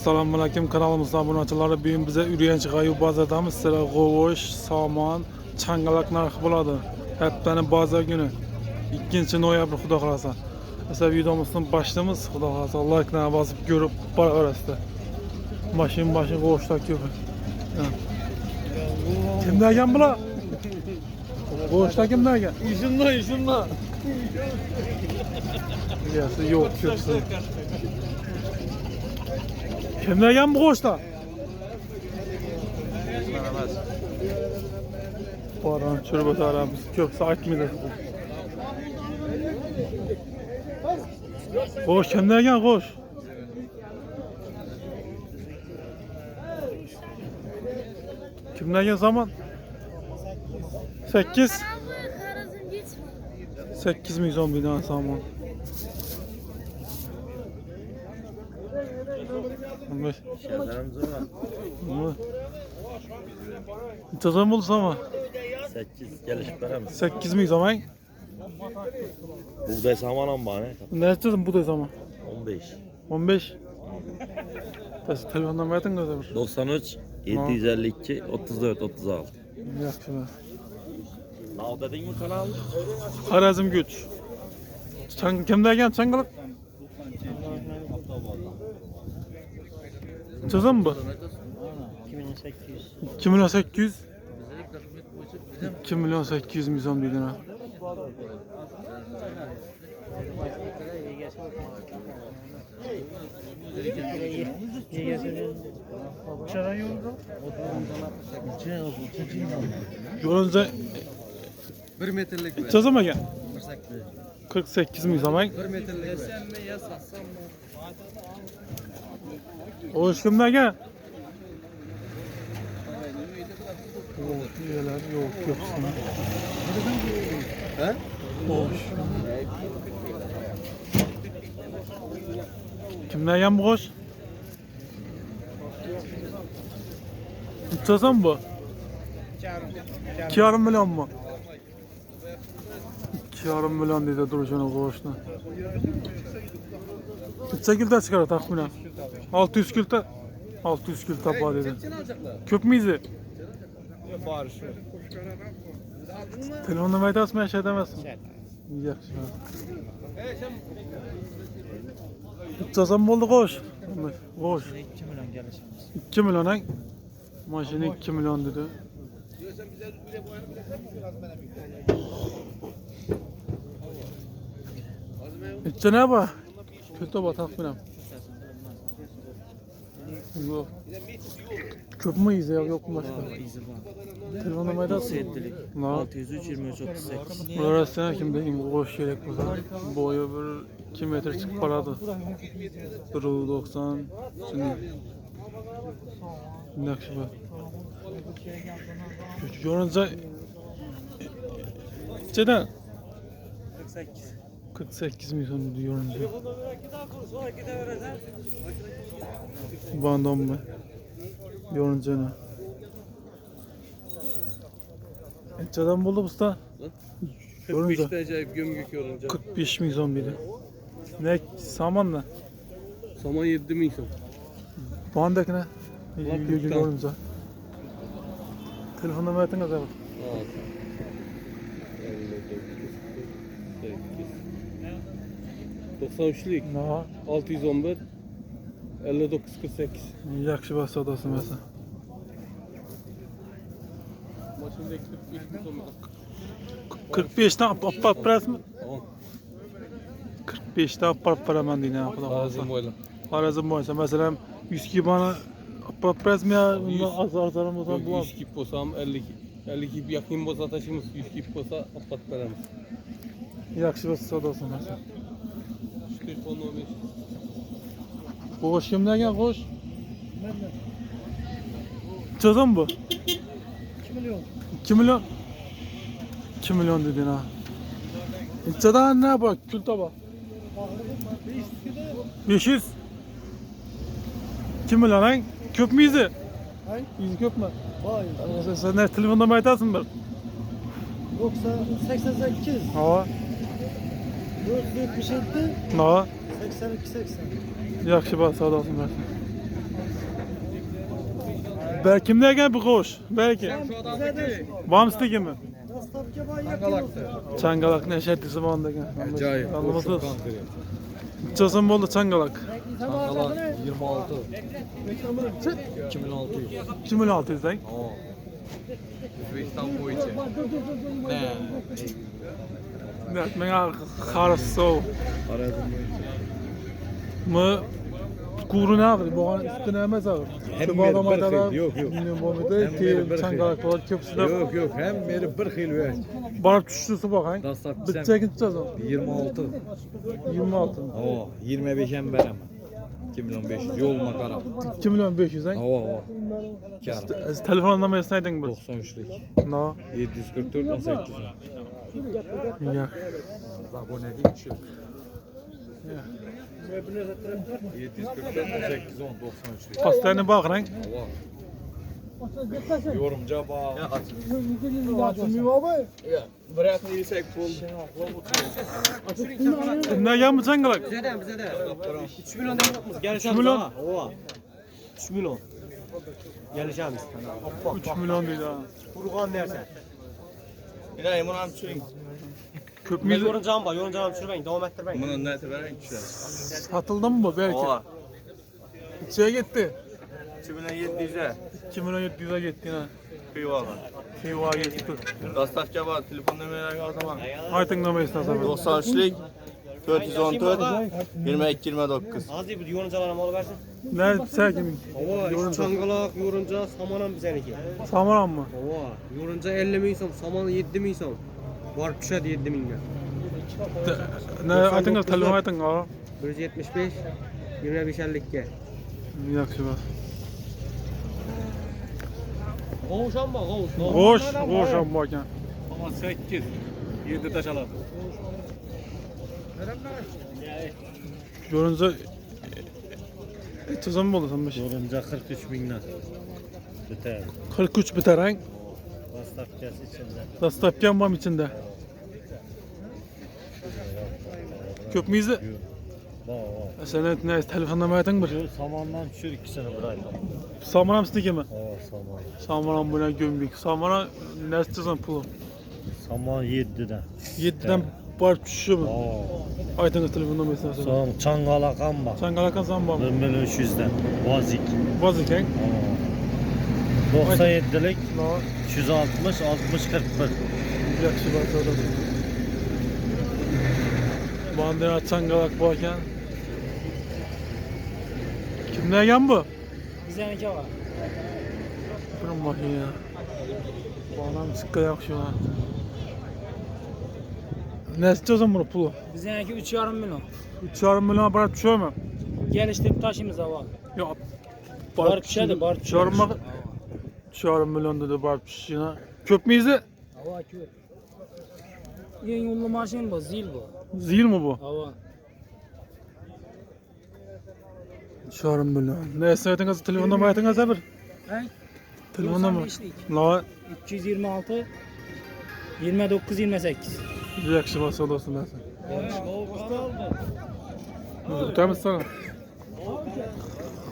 Assalomu alaykum kanalımızda obunachilar. Bugün bize Urganch G'ayub bozordamiz. Sizlarga go'sht, saman, changalak narxi bo'ladi. Haftaning bozor kuni 2-noyabr xudo xolasa. Mesela videomuzun başlamış xudo xolasa. Like-ni bosib ko'rib boraverasizlar. Mashin go'shtlar ko'p. Kimdan ekan bular? Go'shtlar kimdan ekan? Ishimdan. Yası yok köpsü. Kimden ekan bu go'shtlar? Baran çürübet aramız köpsü aytmaydi. Go'sht kimdan ekan go'sht? Kimden ekan zaman? 8 milyon bir tane saman. Neçə zaman oldu sama? 8 gelişip veremez. 8 milyon zaman. Buğday samanam bana. Neçə bu da zaman? 15. 15. Təsə telefondan verdin gözə bir. 93 752 34 36. Yaxşı bəs. Nav dedin mi kanal? Arazım güç. Kimdə ekan çangalık? Neçə zaman bu? 2800. 2 milyon 800. 2 milyon 800 milyon dedin ha. Görünce 1 metrlik. neçə zaman ekan? 48 milyon zaman. 1 metrlik. O iş kimden ekan? Yok. He? Boş. Kimden ekan bu go'sht? Neçə zaman bu? 2,5 milyon mu? 2,5 milyon dedi duruşunu go'shtni. Neçə kilda çıkarır taxminan? 600 kilda. 600 kilda var dedi. Köp müyüz? Var şu. Telefonla aytasın, ben şey demezsin. Yaxşı. Neçə zaman oldu go'sht? Go'sht. 2 milyon gelişimiz. 2 milyon ha? Maşını 2 milyon dedi. Neçə ne bu? Kötü batak biləm. Yok. Köp mü izi yok mu başka? İzi var. Telefonu maydasın? 7'lik. Ne? 603 23 38. Bunlar arasına kim deyim boş gerek bu zaman. Boyu bir 2 metre çıkıp paradı. 1,90 şimdi. Nakşı bu. Görünce Çeden 48. 48 milyon diyorum. Bandom mu? Görünce ne? Çeden buldu usta. Görünce. Acayip gömgük yorunca. 45 milyon biri. Ne saman ne? Saman 7 milyon. Bandaki ne? Bakın, Görünce. Telefonda mı ettin acaba? 93'lük Ne? 611 5948. Yaxşı bas odası mesela. Maşındaki 45 milyon. 45'ten apart pres mi? Tamam. 45'te apart paraman diyene Ağzım böyle. Arazım boyunca mesela 102 bana apart pres mi ya? Azarım o zaman bulam. 100 kip olsam 50 kip yakın olsa taşımız 100 kip olsa apat veremiz. Yaxşı bas odası mesela. 40 15. Bu hoş kimden gel hoş? Çözüm bu? 2 milyon. 2 milyon. 2 milyon dedin ha. İçeriden ne bak? Kül taba. 500. 2 milyon ha? Köp mü izi? Hay? İzi köp mü? Vay. Sen ne telefonda mı aytasın bir? 88. Ha. 477. Ha. 82 80. Yaxşı bas, sağ olasın. Belki kimde gel bu koş? Belki. Var mı isteki mi? Çangalak ne şertisi var onda gel. Acayip. Anlamadınız. Çözüm oldu Çangalak. Kankalar 26. 2600. 2600 denk. Oo. Özbekistan boyunca. Ne? Evet, bana karısı mı kuru ne ağır, bu an üstüne emez ağır. Hem Şu bağlama beri bir da şey, yok, yok. bilmiyorum bu Hem da beri bir ki şey. Çangalak var köprüsü de Yok yok hem beri bir xil ver. barıp düştüsü bakayım. Dastlap Bitecek gideceğiz o. 26. 26. Oo 25 hem veremem. 2 milyon 500 yoluma qarab. 2 milyon 500 denk. Oo. Kar. Telefonla mı esneydin bu? 93'lük. No. 744 18. Ya. Abonelik için. 744 18 10 93'lük. Pastayını bakırın. Yorumca bak. Bırak yüksek pul. Ne yan bu Çangalak? Bize de. 3 milyon demek Gelişemiz 3 milyon. ha. Ova. 3 milyon. Gelişemiz. 3 milyon değil ha. Kurgan dersen. İlahi bunu hem sürün. Köp Ben müzik yorumcağım var. Yorumcağım sürmeyin. Devam ettirmeyin. Bunun neti veren kişiler. satıldı mı bu belki? Ova. İçeye gitti. 2700'e 2 milyon 700'e gitti ha. kıyı Fiva gitti. Dastak cevap telefon numarayı o zaman. Aytın da meclis nasıl? 93'lük 414 22 29. Az değil bu yorumcağlara mal versin. Ne serkim? Ova. Çangalak yorumca samanam bizdeniki. Samaran mı? Ova. Yorumca 50 bin som. Saman 7 bin som. Var düşedi 7 bin. Ne aytın da telefon aytın ha. 175 25 50'kke. Yaxşı bak. Qoğuşan bak qoğuş. Hoş am bakın. Ama 8 7 taş alalım. Görünce Tuzam oldu sanmış. Yorumca 43 binden biter. 43 biter han. Bastapkası içinde. Dastapkan var içinde. Köp müyüzü? Bak Sen ne telefonla mı aytın bir? Şu samandan düşür ikisini bırak. Samaram isteki mi? Saman. Samaram buna gömbük. Samara ne istiyorsan pulu? Saman 7'den. 7'den bar düşüyor mu? Aytın telefonla mı istiyorsan? Son Çangalakan bak. Sen kalakan sambam. 1 milyon 300'den. Vazik. Vaziken. 97'lik No. 260 60 41. Yaxşı bak orada. Bandera Çangalak bakın. Kimler yan bu? Bizdeniki var. Durun bakayım ya. Bu adam sıkkı yaxşı ha. Ne istiyorsan bunu pulu? Bizdeniki 3,5 milyon. 3,5 milyon para düşüyor mu? Geliştirip taşımız hava. Yok. Bar düşedi, bar düşedi. 3,5 milyon dedi bar düşüyor. Köp müyüzü? Hava köp. En yollu maşin bu, zil bu. Zil mi bu? Hava. 3,5 milyon. Ne istiyorsanız telefonda mı aytınız bir? He? Telefonda mı? 95'lik. La 326 29 28. yaxşı bas olasın da sen. Tutamız sana.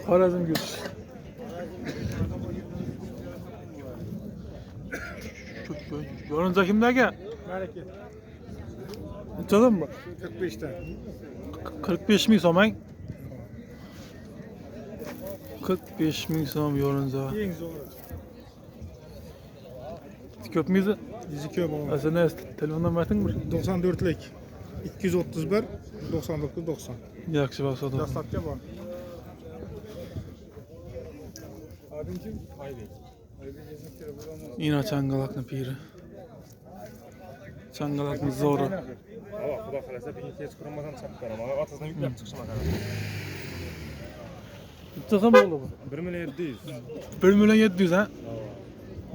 Harazım güç. Yorunca kimde gel? Çalın mı? 45'ten. 45 mi soman? 45 bin som yorunca. En zor. Köp müyüzü? Bizi köp ama. Sen ne telefondan mı aytın mı? 94'lik. 231 99 90. Yaxşı bas olasın. Dastlapga bor. Abim kim? Aybek. Yine Çangalak'ın piri. Çangalak'ın zoru. Ama Xudo xolasa bir kech qurmadan chaqib beraman. Otasidan yuklab chiqishim kerak. Tutasam oldu bu. 1 milyon 700. 1 milyon 700 ha?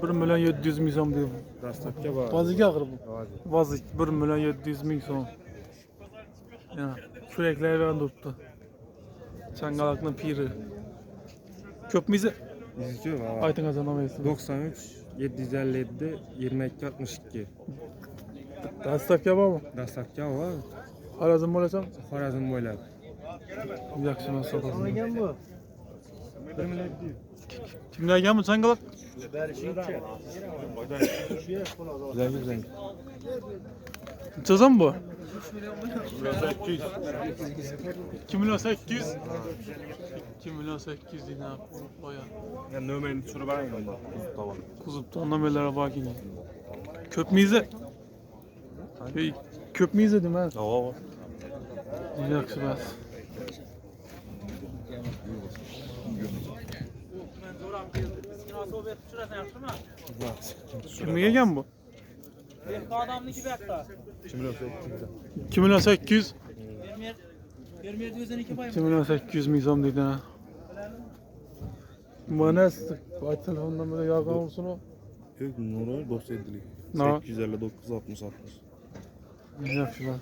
1 milyon 700 bin som diyor. Dastlapga bor. Vazik ağır bu. Vazik. Vazik 1 milyon 700 bin som. Ya sürekli evden tuttu. Çangalak'ın piri. Köp müyüzü? Bizi köp ama. Aytın kazanamayısın. 93 757 22 62. Dastak yapar mı? Dastlapga bor. Harazım olasam? Xorazm bo'ylab. Yaxşı nasıl olasın? 1 milyon 700. Kimler gelmiş çangalak? Güzel güzel. Çözüm bu. 2 milyon 800. 2 milyon 800 dinar. Oya. Yani nömerini düşürüp ayın onda. Tamam. Kuzupta anlamelere bak yine. Köp mize. Köp mize değil mi? Tamam. Yaxşı bas. Kimga ekan bu? Adamniki bu yoqda. 2 milyon 800. Bermer o'ziniki boy. 2 milyon 800 ming so'm deydi. Mana siz telefondan böyle yargı olsun o. Yok numara 97'lik. Ne? 859 60 60. Yaxşı bas.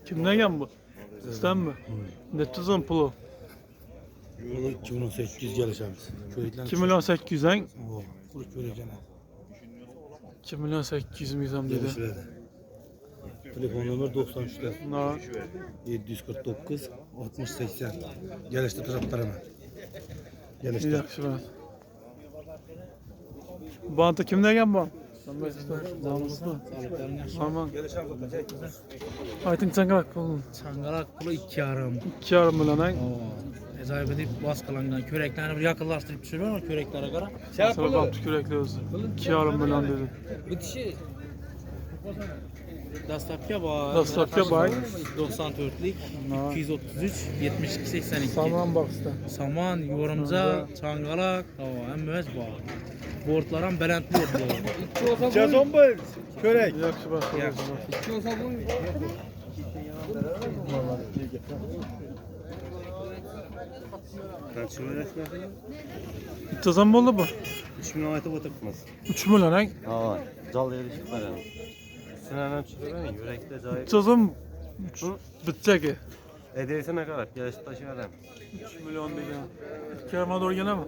Kimden ekan bu? Sizden mi? Ne tuzun pulu? 2800 gelişemiz. 2 milyon 800 en. Kuruş böleceğine. 2 milyon 800 ming so'm deydi. Telefon numara 93'te. Na. 749 60 80. Gelişte taraftar hemen. Gelişte. Yaxşı bas. Bantı kimden ekan bu? Tamam. Aytın çangalak pulun. Çangalak pulu 2,5. 2,5 milyon en. Acayip edip baskılangan köreklerini bir yakınlaştırıp düşürüyor ama köreklere göre. Mesela bantı kürekli özü. 2,5 milyon dedi. Bu dişi Dastapka var. Dastapka var. 94'lik 233 72 82. Saman bak işte. Saman, yorumca, çangalak, emmez var. Bortlar ham balandli bortlar. Cazon bu. Körek. Yaxşı bas. İki olsa bu. Kaç lira yaşmadın? Tazam oldu bu. 3 milyon ayta oturtmaz. 3 milyon en. Ha, zal erişip verelim. Sinanam çıkıverin, yürekte cayip. Tazam bitecek ki. Edeyse ne kadar? Geliş taşı verelim. 3 milyon değil ya. Kerma doğru gene mi?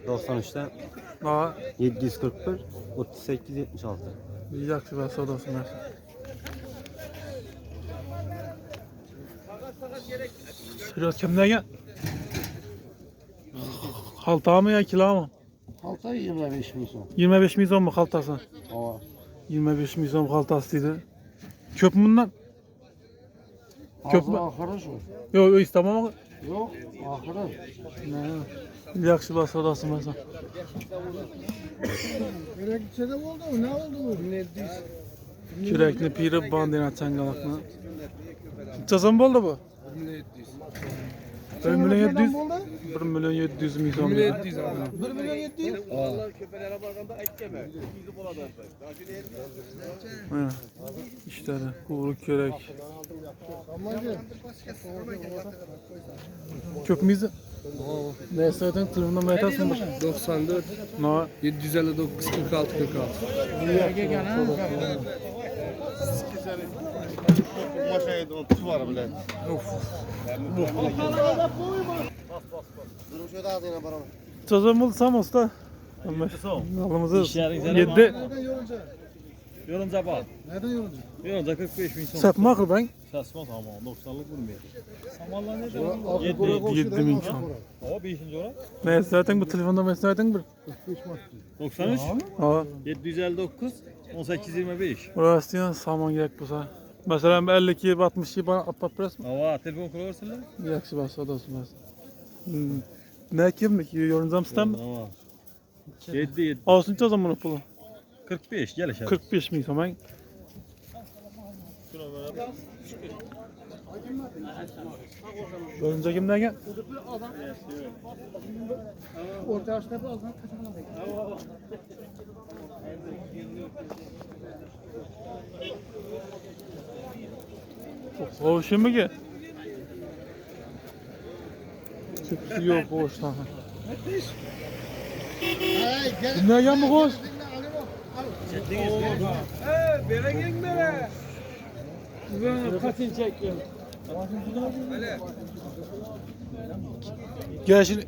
93'ten Daha 741 38 76. yaxşı bas odasın versin. Biraz kimden gel? Halta mı ya kilo mu? Halta 25 bin son. 25 milyon mu haltası? Aa. 25 milyon haltasıydı. Köp mü bundan? Köp mü? Ahırı şu. Yok istemem ama. Yok. Ahırı. Ne? Yaxşı bas odasın versin. Böyle gitse de oldu mu? Ne oldu bu? Kürekli piri bandina çangalaklı. Çazım oldu bu? 1 milyon 700. 1 milyon 700 milyon. 1 milyon 700. Ha. İşte de kuru körek. Köp miyiz? Ne zaten tırmında metas mı? 94 No. 759 46 46. Maşayı da 30 var bile. Duruşu da azına beraber. Çözüm bulsam usta. Alımızı 7. Yorumca bak. Nereden yoruldu? Yorumca 45 bin son. Satma akıl ben. Saçma tamam 90'lık vurmuyor. Samanlar ne Altı 7 bin son. O 5. olarak. Ne zaten bu telefonda mesleğin bir. 93 Ha. 759 18 25. Burası diyor saman gerek bu sa. Mesela 52 62 bana apapres mi? Hava telefon kurarsınlar. Yaxşı bas odasın bas. Ne kimlik yorumcam sistem? Hava. 7 Olsun çözüm bunu pulu. 45 gel aşağı. 45 bin son ben. Yorumca kimden gel? Orta yaşta aldan Hoşun mu ki? Çıkısı yok hoştan. Kimden gel bu hoş? Gel şimdi.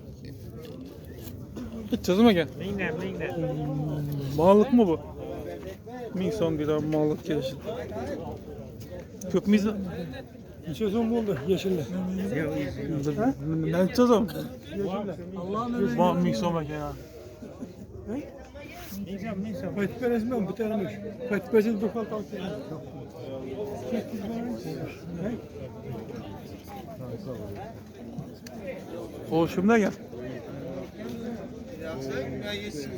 Hiç çözüme gel. Mallık mı bu? Min son bir daha mallık gelişi. Köp miyiz? Neçe son oldu yeşille? Ne içeceğim? Bak mix olmak ya. Fatih Beres'den bir tanemiş. Fatih Beres'in 96 Hoşumda gel. Ya sen ya yesin.